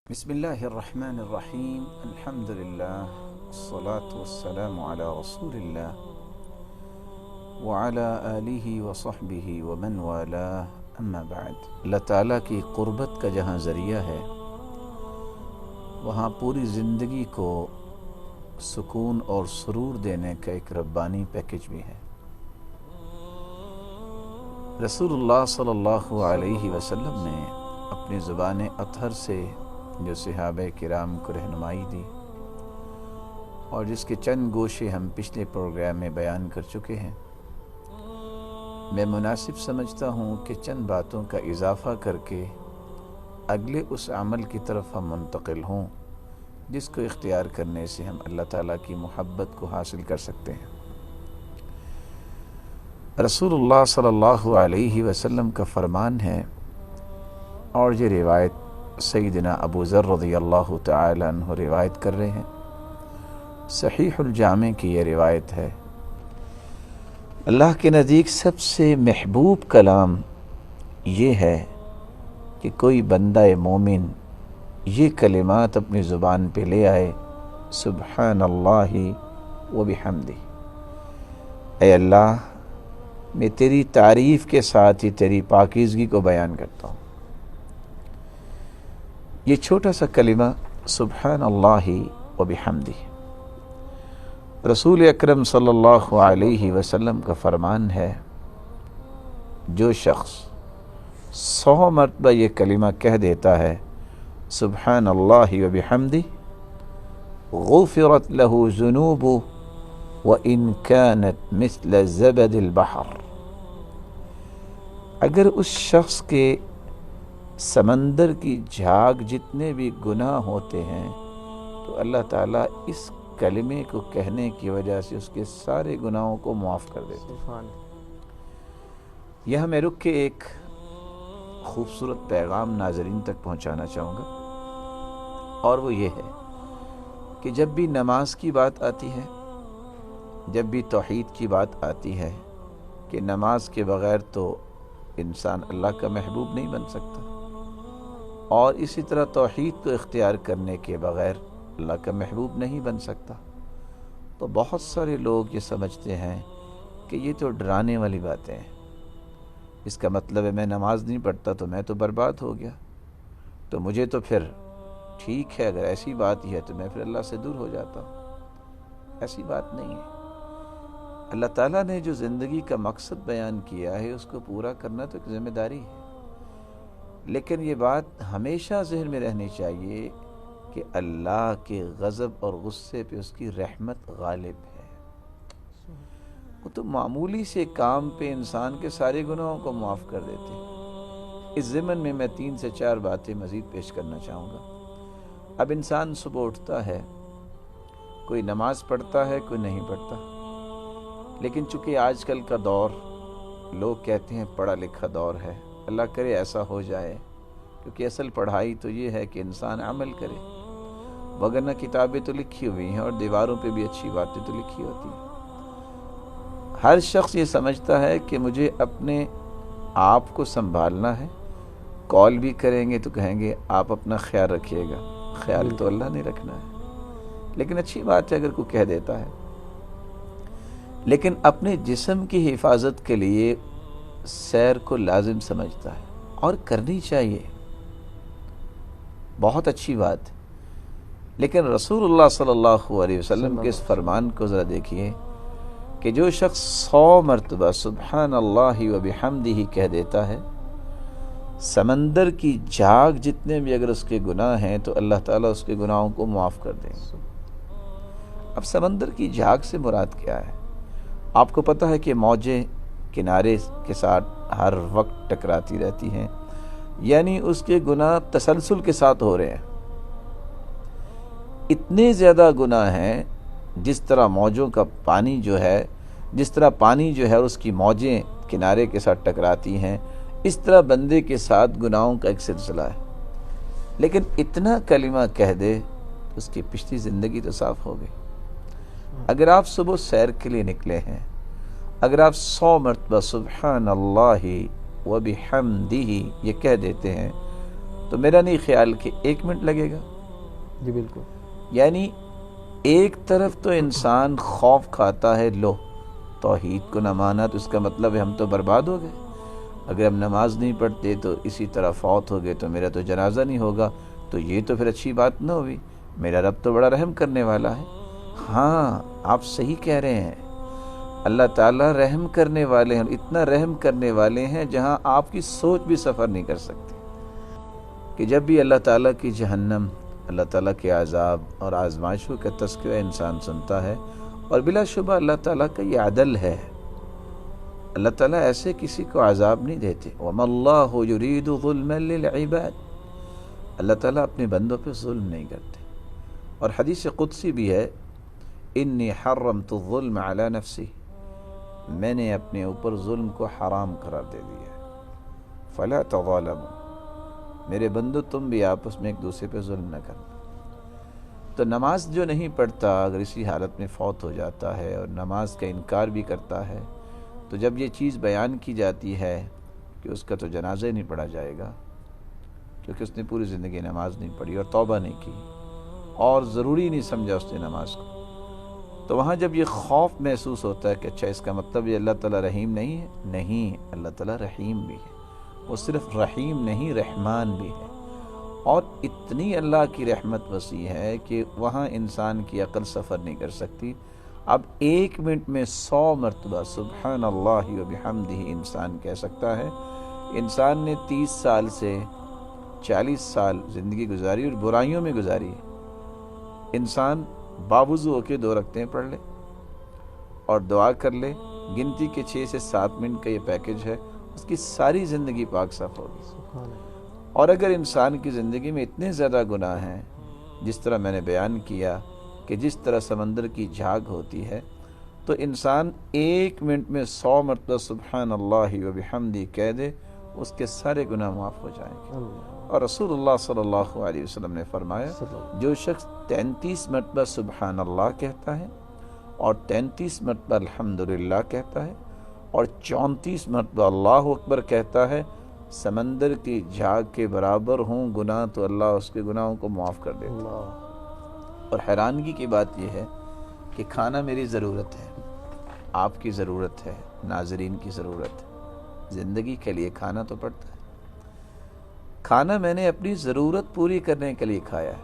بسم الله الرحمن الرحيم. الحمد لله والصلاة والسلام على رسول الله وعلى آله وصحبه ومن والاه اما بعد. اللہ تعالیٰ کی قربت کا جہاں ذریعہ ہے وہاں پوری زندگی کو سکون اور سرور دینے کا ایک ربانی پیکج بھی ہے. رسول اللہ صلی اللہ علیہ وسلم نے اپنی زبان اطہر سے جو صحابہ کرام کو رہنمائی دی اور جس کے چند گوشے ہم پچھلے پروگرام میں بیان کر چکے ہیں، میں مناسب سمجھتا ہوں کہ چند باتوں کا اضافہ کر کے اگلے اس عمل کی طرف ہم منتقل ہوں جس کو اختیار کرنے سے ہم اللہ تعالیٰ کی محبت کو حاصل کر سکتے ہیں. رسول اللہ صلی اللہ علیہ وسلم کا فرمان ہے، اور یہ روایت سیدنا ابو ذر رضی اللہ تعالی عنہ روایت کر رہے ہیں، صحیح الجامع کی یہ روایت ہے، اللہ کے نزدیک سب سے محبوب کلام یہ ہے کہ کوئی بندہ مومن یہ کلمات اپنی زبان پہ لے آئے، سبحان اللہ و بحمدہ، اے اللہ میں تیری تعریف کے ساتھ ہی تیری پاکیزگی کو بیان کرتا ہوں. یہ چھوٹا سا کلمہ سبحان اللہ و بحمدہ رسول اکرم صلی اللہ علیہ وسلم کا فرمان ہے، جو شخص 100 مرتبہ یہ کلمہ کہہ دیتا ہے سبحان اللہ و بحمدہ، غفرت له ذنوبہ وإن كانت مثل زبد البحر. اگر اس شخص کے سمندر کی جھاگ جتنے بھی گناہ ہوتے ہیں تو اللہ تعالیٰ اس کلمے کو کہنے کی وجہ سے اس کے سارے گناہوں کو معاف کر دیتے ہیں. یہاں میں رک کے ایک خوبصورت پیغام ناظرین تک پہنچانا چاہوں گا، اور وہ یہ ہے کہ جب بھی نماز کی بات آتی ہے، جب بھی توحید کی بات آتی ہے کہ نماز کے بغیر تو انسان اللہ کا محبوب نہیں بن سکتا، اور اسی طرح توحید کو اختیار کرنے کے بغیر اللہ کا محبوب نہیں بن سکتا، تو بہت سارے لوگ یہ سمجھتے ہیں کہ یہ تو ڈرانے والی باتیں ہیں. اس کا مطلب ہے میں نماز نہیں پڑھتا تو میں تو برباد ہو گیا، تو مجھے تو پھر ٹھیک ہے، اگر ایسی بات ہی ہے تو میں پھر اللہ سے دور ہو جاتا ہوں. ایسی بات نہیں ہے. اللہ تعالیٰ نے جو زندگی کا مقصد بیان کیا ہے اس کو پورا کرنا تو ایک ذمہ داری ہے، لیکن یہ بات ہمیشہ ذہن میں رہنی چاہیے کہ اللہ کے غضب اور غصے پہ اس کی رحمت غالب ہے. وہ تو معمولی سے کام پہ انسان کے سارے گناہوں کو معاف کر دیتے ہیں. اس ضمن میں 3 سے 4 باتیں مزید پیش کرنا چاہوں گا. اب انسان صبح اٹھتا ہے، کوئی نماز پڑھتا ہے، کوئی نہیں پڑھتا، لیکن چونکہ آج کل کا دور لوگ کہتے ہیں پڑھا لکھا دور ہے، اللہ کرے ایسا ہو جائے، کیونکہ اصل پڑھائی تو یہ ہے کہ انسان عمل کرے، وگرنہ کتابیں تو لکھی ہوئی ہیں اور دیواروں پہ بھی اچھی باتیں تو لکھی ہوتی ہیں. ہر شخص یہ سمجھتا ہے کہ مجھے اپنے آپ کو سنبھالنا ہے، کال بھی کریں گے تو کہیں گے آپ اپنا خیال رکھیے گا. خیال تو اللہ نے رکھنا ہے، لیکن اچھی بات ہے اگر کوئی کہہ دیتا ہے، لیکن اپنے جسم کی حفاظت کے لیے سیر کو لازم سمجھتا ہے اور کرنی چاہیے، بہت اچھی بات. لیکن رسول اللہ صلی اللہ علیہ وسلم کے اس فرمان کو ذرا دیکھیے کہ جو شخص 100 مرتبہ سبحان اللہ و بحمدہ کہہ دیتا ہے، سمندر کی جھاگ جتنے بھی اگر اس کے گناہ ہیں تو اللہ تعالیٰ اس کے گناہوں کو معاف کر دیں گے. اب سمندر کی جھاگ سے مراد کیا ہے؟ آپ کو پتہ ہے کہ موجیں کنارے کے ساتھ ہر وقت ٹکراتی رہتی ہیں، یعنی اس کے گناہ تسلسل کے ساتھ ہو رہے ہیں. اتنے زیادہ گناہ ہیں، جس طرح موجوں کا پانی جو ہے، جس طرح پانی جو ہے اس کی موجیں کنارے کے ساتھ ٹکراتی ہیں، اس طرح بندے کے ساتھ گناہوں کا ایک سلسلہ ہے. لیکن اتنا کلمہ کہہ دے تو اس کی پچھلی زندگی تو صاف ہو گئی. اگر آپ صبح سیر کے لیے نکلے ہیں، اگر آپ 100 مرتبہ سبحان اللہ و بحمدہ یہ کہہ دیتے ہیں تو میرا نہیں خیال کہ 1 منٹ لگے گا. جی بالکل. یعنی ایک طرف تو انسان خوف کھاتا ہے، لو توحید کو نہ مانا تو اس کا مطلب ہے ہم تو برباد ہو گئے، اگر ہم نماز نہیں پڑھتے تو اسی طرح فوت ہو گئے تو میرا تو جنازہ نہیں ہوگا، تو یہ تو پھر اچھی بات نہ ہوئی، میرا رب تو بڑا رحم کرنے والا ہے. ہاں آپ صحیح کہہ رہے ہیں، اللہ تعالیٰ رحم کرنے والے ہیں، اتنا رحم کرنے والے ہیں جہاں آپ کی سوچ بھی سفر نہیں کر سکتی. کہ جب بھی اللہ تعالیٰ کی جہنم، اللہ تعالیٰ کے عذاب اور آزمائشوں کا تذکرہ انسان سنتا ہے، اور بلا شبہ اللہ تعالیٰ کا یہ عدل ہے، اللہ تعالیٰ ایسے کسی کو عذاب نہیں دیتے. وَمَا اللَّهُ يُرِيدُ ظُلْمًا لِلْعِبَادِ، اللہ تعالیٰ اپنے بندوں پہ ظلم نہیں کرتے. اور حدیث قدسی بھی ہے، انی حرمت الظلم علی نفسی، میں نے اپنے اوپر ظلم کو حرام قرار دے دیا ہے. فلا تظالموا، میرے بندو تم بھی آپس میں ایک دوسرے پہ ظلم نہ کرنا. تو نماز جو نہیں پڑھتا اگر اسی حالت میں فوت ہو جاتا ہے اور نماز کا انکار بھی کرتا ہے، تو جب یہ چیز بیان کی جاتی ہے کہ اس کا تو جنازہ ہی نہیں پڑھا جائے گا کیونکہ اس نے پوری زندگی نماز نہیں پڑھی اور توبہ نہیں کی اور ضروری نہیں سمجھا اس نے نماز کو، تو وہاں جب یہ خوف محسوس ہوتا ہے کہ اچھا اس کا مطلب یہ اللہ تعالیٰ رحیم نہیں ہے. نہیں، اللہ تعالیٰ رحیم بھی ہے، وہ صرف رحیم نہیں رحمان بھی ہے، اور اتنی اللہ کی رحمت وسیع ہے کہ وہاں انسان کی عقل سفر نہیں کر سکتی. اب 1 منٹ میں 100 مرتبہ سبحان اللہ و بحمدہ انسان کہہ سکتا ہے. انسان نے 30 سال سے 40 سال زندگی گزاری اور برائیوں میں گزاری ہے. انسان باوضو ہو کے 2 رکعتیں پڑھ لے اور دعا کر لے، گنتی کے 6 سے 7 منٹ کا یہ پیکج ہے، اس کی ساری زندگی پاک صاف ہوگی. اور اگر انسان کی زندگی میں اتنے زیادہ گناہ ہیں جس طرح میں نے بیان کیا کہ جس طرح سمندر کی جھاگ ہوتی ہے، تو انسان 1 منٹ میں 100 مرتبہ سبحان اللہ و بحمدہ کہہ دے، اس کے سارے گناہ معاف ہو جائیں گے. اور رسول اللہ صلی اللہ علیہ وسلم نے فرمایا، جو شخص 33 مرتبہ سبحان اللہ کہتا ہے اور 33 مرتبہ الحمدللہ کہتا ہے اور 34 مرتبہ اللہ اکبر کہتا ہے، سمندر کی جھاگ کے برابر ہوں گناہ تو اللہ اس کے گناہوں کو معاف کر دیتا ہے. اور حیرانگی کی بات یہ ہے کہ کھانا میری ضرورت ہے، آپ کی ضرورت ہے، ناظرین کی ضرورت ہے، زندگی کے لیے کھانا تو پڑتا ہے. کھانا میں نے اپنی ضرورت پوری کرنے کے لیے کھایا ہے،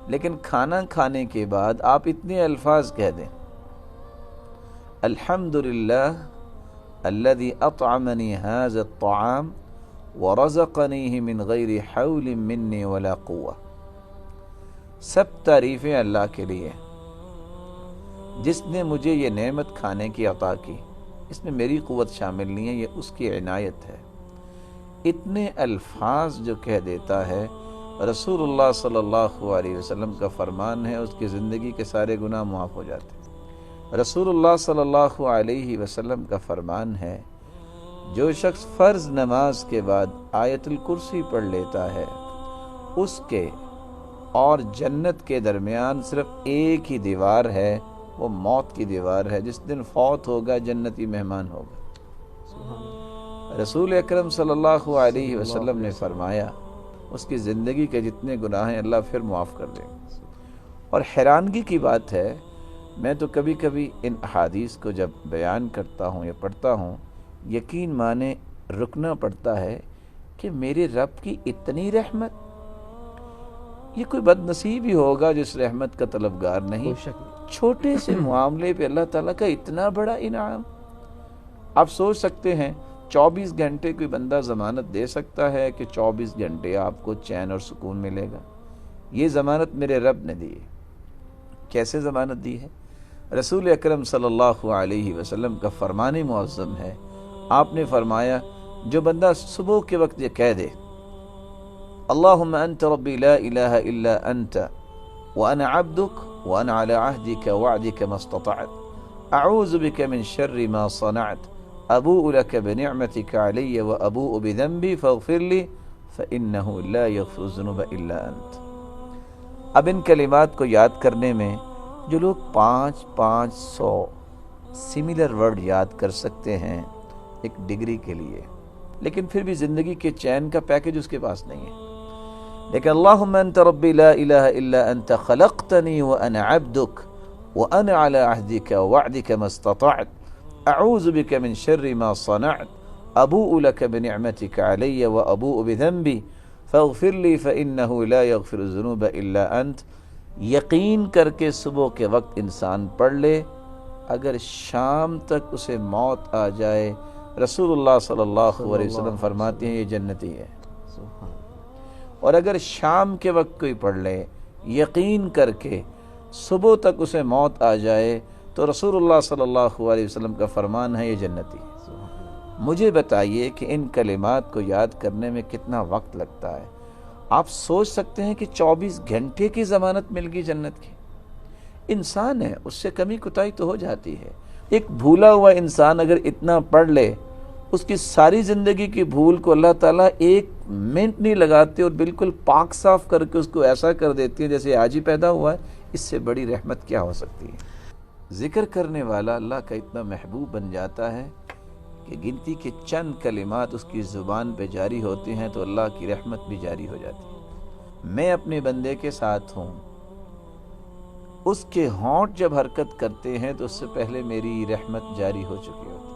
لیکن کھانا کھانے کے بعد آپ اتنے الفاظ کہہ دیں، الحمدللہ الذي اطعمني هذا الطعام ورزقنيه من غیر حول مني ولا قوة. سب تعریفیں اللہ کے لیے، جس نے مجھے یہ نعمت کھانے کی عطا کی، اس میں میری قوت شامل نہیں ہے، یہ اس کی عنایت ہے. اتنے الفاظ جو کہہ دیتا ہے، رسول اللہ صلی اللہ علیہ وسلم کا فرمان ہے اس کی زندگی کے سارے گناہ معاف ہو جاتے ہیں. رسول اللہ صلی اللہ علیہ وسلم کا فرمان ہے، جو شخص فرض نماز کے بعد آیت الکرسی پڑھ لیتا ہے، اس کے اور جنت کے درمیان صرف ایک ہی دیوار ہے، وہ موت کی دیوار ہے. جس دن فوت ہوگا جنتی مہمان ہوگا. رسول اکرم صلی اللہ علیہ وسلم نے فرمایا، اس کی زندگی کے جتنے گناہ ہیں اللہ پھر معاف کر دیں گے. اور حیرانگی کی بات ہے، میں تو کبھی کبھی ان احادیث کو جب بیان کرتا ہوں یا پڑھتا ہوں، یقین مانے رکنا پڑتا ہے کہ میرے رب کی اتنی رحمت، یہ کوئی بد نصیب ہی ہوگا جس رحمت کا طلبگار نہیں. چھوٹے سے معاملے پہ اللہ تعالیٰ کا اتنا بڑا انعام. آپ سوچ سکتے ہیں 24 گھنٹے کوئی بندہ ضمانت دے سکتا ہے کہ 24 گھنٹے آپ کو چین اور سکون ملے گا؟ یہ ضمانت میرے رب نے دی ہے. کیسے ضمانت دی ہے؟ رسول اکرم صلی اللہ علیہ وسلم کا فرمان معظم ہے. آپ نے فرمایا، جو بندہ صبح کے وقت یہ کہہ دے، اللہم انت ربی لا الہ الا انت وانا عبدک وانا علی عہدک وعدک ما استطعت اعوذ بک من شر ما صنعت ابوء لک بنعمتک علی وابوء بذنبی فاغفر لی فانہ لا یغفر الذنوب الا انت. اب ان کلمات کو یاد کرنے میں جو لوگ 500 سملر ورڈ یاد کر سکتے ہیں ایک ڈگری کے لیے، لیکن پھر بھی زندگی کے چین کا پیکج اس کے پاس نہیں ہے. لیکن اللہم انت ربی لا الہ الا انت خلقتنی وانا عبدک وانا علی عہدک ووعدک ما استطعت اعوذ بک من شر ما صنعت ابوء لک بنعمتک علی وابوء بذنبی فاغفر لی فانہ لا یغفر الذنوب الا انت. یقین کر کے صبح کے وقت انسان پڑھ لے، اگر شام تک اسے موت آ جائے، رسول اللہ صلی اللہ علیہ وسلم فرماتے ہیں یہ جنتی ہے. اور اگر شام کے وقت کوئی پڑھ لے یقین کر کے صبح تک اسے موت آ جائے تو رسول اللہ صلی اللہ علیہ وسلم کا فرمان ہے یہ جنتی ہے. مجھے بتائیے کہ ان کلمات کو یاد کرنے میں کتنا وقت لگتا ہے. آپ سوچ سکتے ہیں کہ 24 گھنٹے کی ضمانت مل گئی جنت کی. انسان ہے، اس سے کمی کوتاہی تو ہو جاتی ہے. ایک بھولا ہوا انسان اگر اتنا پڑھ لے، اس کی ساری زندگی کی بھول کو اللہ تعالیٰ 1 منٹ نہیں لگاتے اور بالکل پاک صاف کر کے اس کو ایسا کر دیتی ہے جیسے آج ہی پیدا ہوا ہے. اس سے بڑی رحمت کیا ہو سکتی ہے؟ ذکر کرنے والا اللہ کا اتنا محبوب بن جاتا ہے کہ گنتی کے چند کلمات اس کی زبان پہ جاری ہوتے ہیں تو اللہ کی رحمت بھی جاری ہو جاتی ہے. میں اپنے بندے کے ساتھ ہوں، اس کے ہونٹ جب حرکت کرتے ہیں تو اس سے پہلے میری رحمت جاری ہو چکی ہوتی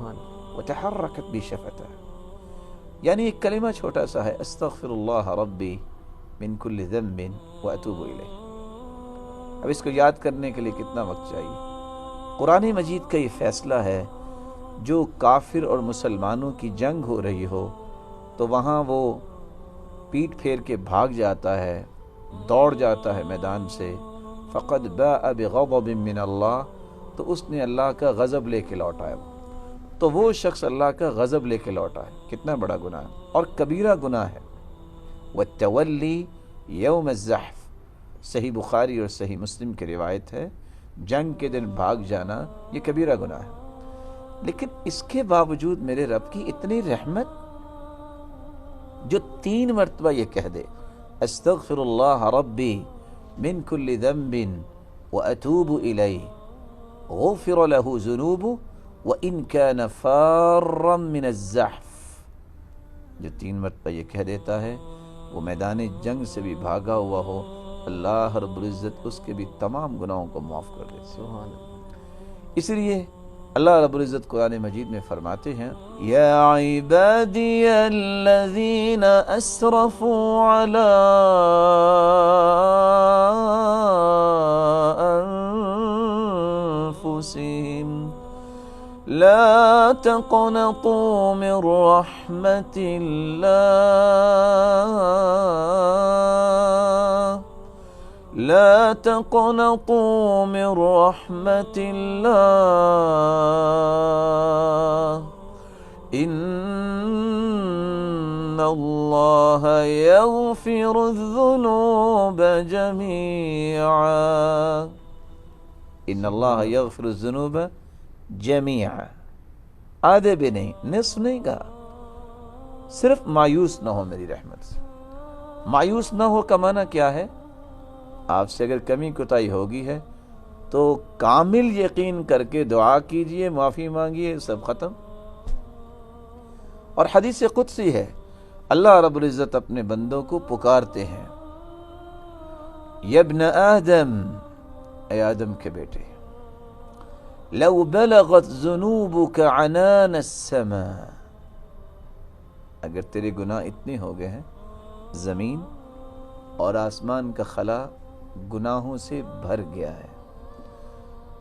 ہے. وتحرکت بھی شفتہ، یعنی ایک کلمہ چھوٹا سا ہے، استغفر اللہ ربی من کل ذنب واتوب الیہ. اب اس کو یاد کرنے کے لیے کتنا وقت چاہیے؟ قرآن مجید کا یہ فیصلہ ہے، جو کافر اور مسلمانوں کی جنگ ہو رہی ہو تو وہاں وہ پیٹ پھیر کے بھاگ جاتا ہے، دوڑ جاتا ہے میدان سے، فقد باء بغضب من اللہ، تو اس نے اللہ کا غضب لے کے لوٹا ہے. تو وہ شخص اللہ کا غضب لے کے لوٹا ہے. کتنا بڑا گناہ ہے اور کبیرہ گناہ ہے. والتولی یوم الزحف، صحیح بخاری اور صحیح مسلم کی روایت ہے، جنگ کے دن بھاگ جانا یہ کبیرہ گناہ ہے. لیکن اس کے باوجود میرے رب کی اتنی رحمت، جو 3 مرتبہ یہ کہہ دے استغفر اللہ ربی من کل ذنب واتوب الیہ غفر له ذنوبه وان كان فارا من الزحف، جو 3 مرتبہ یہ کہہ دیتا ہے وہ میدان جنگ سے بھی بھاگا ہوا ہو، اللہ رب العزت اس کے بھی تمام گناہوں کو معاف کر دیتے ہیں. اس لیے اللہ رب العزت قرآن مجید میں فرماتے ہیں یا عبادی الذین اسرفوا علی انفسہم لا تقنطوا من رحمت اللہ لا تقنطوا من رحمت اللہ ان اللہ یغفر الذنوب جميعا. ان اللہ یغفر الذنوب جميعا، آدھے بھی نہیں، نصف نہیں کہا. صرف مایوس نہ ہو میری رحمت سے. مایوس نہ ہو کا معنی کیا ہے؟ آپ سے اگر کمی کوتاہی ہوگی ہے تو کامل یقین کر کے دعا کیجئے، معافی مانگیے، سب ختم. اور حدیث قدسی ہے، اللہ رب العزت اپنے بندوں کو پکارتے ہیں یا ابن آدم، اے آدم کے بیٹے، لو بلغت ذنوبک عنان السماء، اگر تیرے گناہ اتنے ہو گئے ہیں زمین اور آسمان کا خلا گناہوں سے بھر گیا ہے،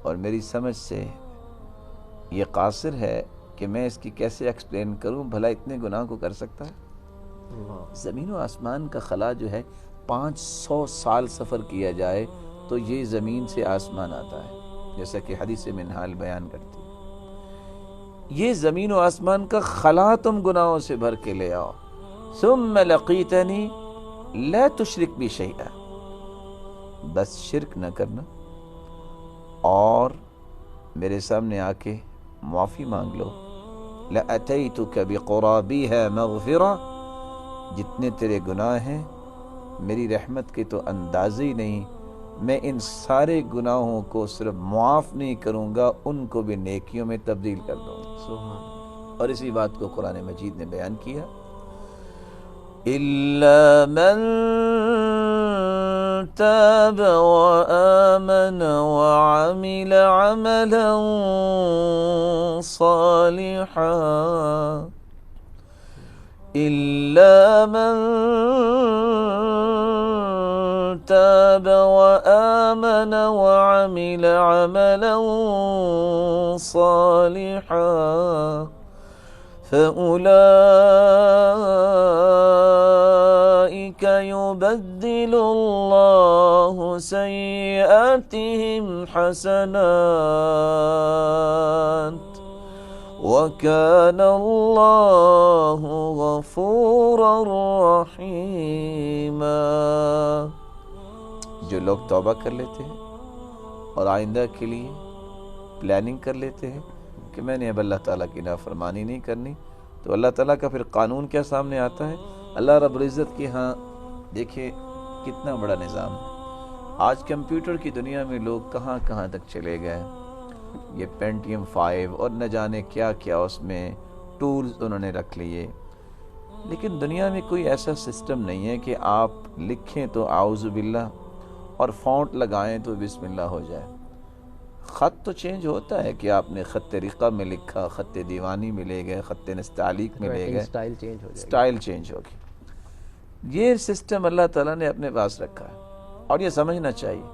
اور میری سمجھ سے یہ قاصر ہے کہ میں اس کی کیسے ایکسپلین کروں، بھلا اتنے گناہ کو کر سکتا ہے؟ زمین و آسمان کا خلا جو ہے 500 سال سفر کیا جائے تو یہ زمین سے آسمان آتا ہے، جیسا کہ حدیث منہال بیان کرتی ہے. یہ زمین و آسمان کا خلا تم گناہوں سے بھر کے لے آؤ، ثم لقیتنی لا تشرک بی شیئا، بس شرک نہ کرنا اور میرے سامنے آ کے معافی مانگ لو. لأتیتک بقرابیہا مغفرہ، جتنے تیرے گناہ ہیں میری رحمت کے تو اندازے ہی نہیں. میں ان سارے گناہوں کو صرف معاف نہیں کروں گا، ان کو بھی نیکیوں میں تبدیل کر دوں گا. اور اسی بات کو قرآن مجید نے بیان کیا، إِلَّا مَن تَابَ وَآمَنَ وَعَمِلَ عَمَلًا صَالِحًا إِلَّا مَن تَابَ وَآمَنَ وَعَمِلَ عَمَلًا صَالِحًا فَأُولَئِكَ يُبَدِّلُ اللَّهُ سَيِّئَاتِهِمْ حَسَنَاتٍ وَكَانَ اللَّهُ غَفُورًا رَحِيمًا۔ جو لوگ توبہ کر لیتے ہیں اور آئندہ کے لیے پلاننگ کر لیتے ہیں کہ میں نے اب اللہ تعالیٰ کی نافرمانی نہیں کرنی، تو اللہ تعالیٰ کا پھر قانون کیا سامنے آتا ہے؟ اللہ رب العزت کے ہاں دیکھیں کتنا بڑا نظام ہے۔ آج کمپیوٹر کی دنیا میں لوگ کہاں کہاں تک چلے گئے، یہ پینٹیم 5 اور نہ جانے کیا کیا اس میں ٹولز انہوں نے رکھ لیے، لیکن دنیا میں کوئی ایسا سسٹم نہیں ہے کہ آپ لکھیں تو اعوذ باللہ اور فونٹ لگائیں تو بسم اللہ ہو جائے۔ خط تو چینج ہوتا ہے کہ آپ نے خط رقہ میں لکھا، خط دیوانی میں لے گئے، خط نستعلیق میں لے گئے، سٹائل چینج ہو گئی۔ یہ سسٹم اللہ تعالیٰ نے اپنے پاس رکھا ہے، اور یہ سمجھنا چاہیے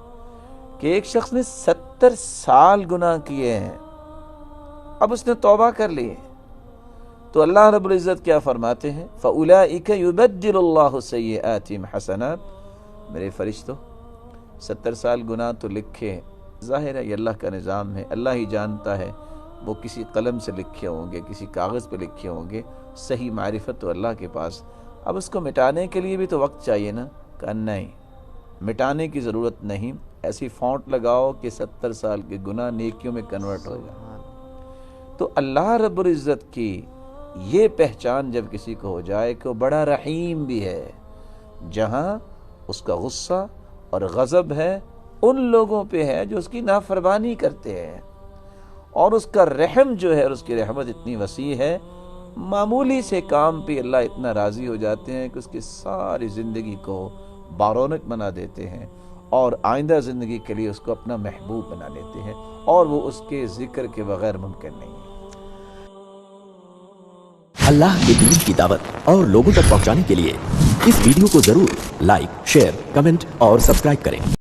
کہ ایک شخص نے 70 سال گناہ کیے ہیں، اب اس نے توبہ کر لی ہے، تو اللہ رب العزت کیا فرماتے ہیں؟ فَأُولَئِكَ يُبَدِّلُ اللَّهُ سَيِّئَاتِهِمْ حَسَنَاتٍ۔ میرے فرشتوں 70 سال گناہ تو لکھے، ظاہر ہے یہ اللہ کا نظام ہے، اللہ ہی جانتا ہے وہ کسی قلم سے لکھے ہوں گے، کسی کاغذ پہ لکھے ہوں گے، صحیح معرفت تو اللہ کے پاس۔ اب اس کو مٹانے کے لیے بھی تو وقت چاہیے نا، کہ نہیں مٹانے کی ضرورت نہیں، ایسی فونٹ لگاؤ کہ 70 سال کے گناہ نیکیوں میں کنورٹ ہو جائے۔ تو اللہ رب العزت کی یہ پہچان جب کسی کو ہو جائے کہ وہ بڑا رحیم بھی ہے، جہاں اس کا غصہ اور غضب ہے ان لوگوں پہ ہے جو اس کی نافرمانی کرتے ہیں، اور اس کا رحم جو ہے اور اس کی رحمت اتنی وسیع ہے، معمولی سے کام پہ اللہ اتنا راضی ہو جاتے ہیں کہ اس کی ساری زندگی کو بارونق بنا دیتے ہیں، اور آئندہ زندگی کے لیے اس کو اپنا محبوب بنا لیتے ہیں، اور وہ اس کے ذکر کے بغیر ممکن نہیں ہے۔ اللہ کے دین کی دعوت اور لوگوں تک پہنچانے کے لیے اس ویڈیو کو ضرور لائک، شیئر، کمنٹ اور سبسکرائب کریں۔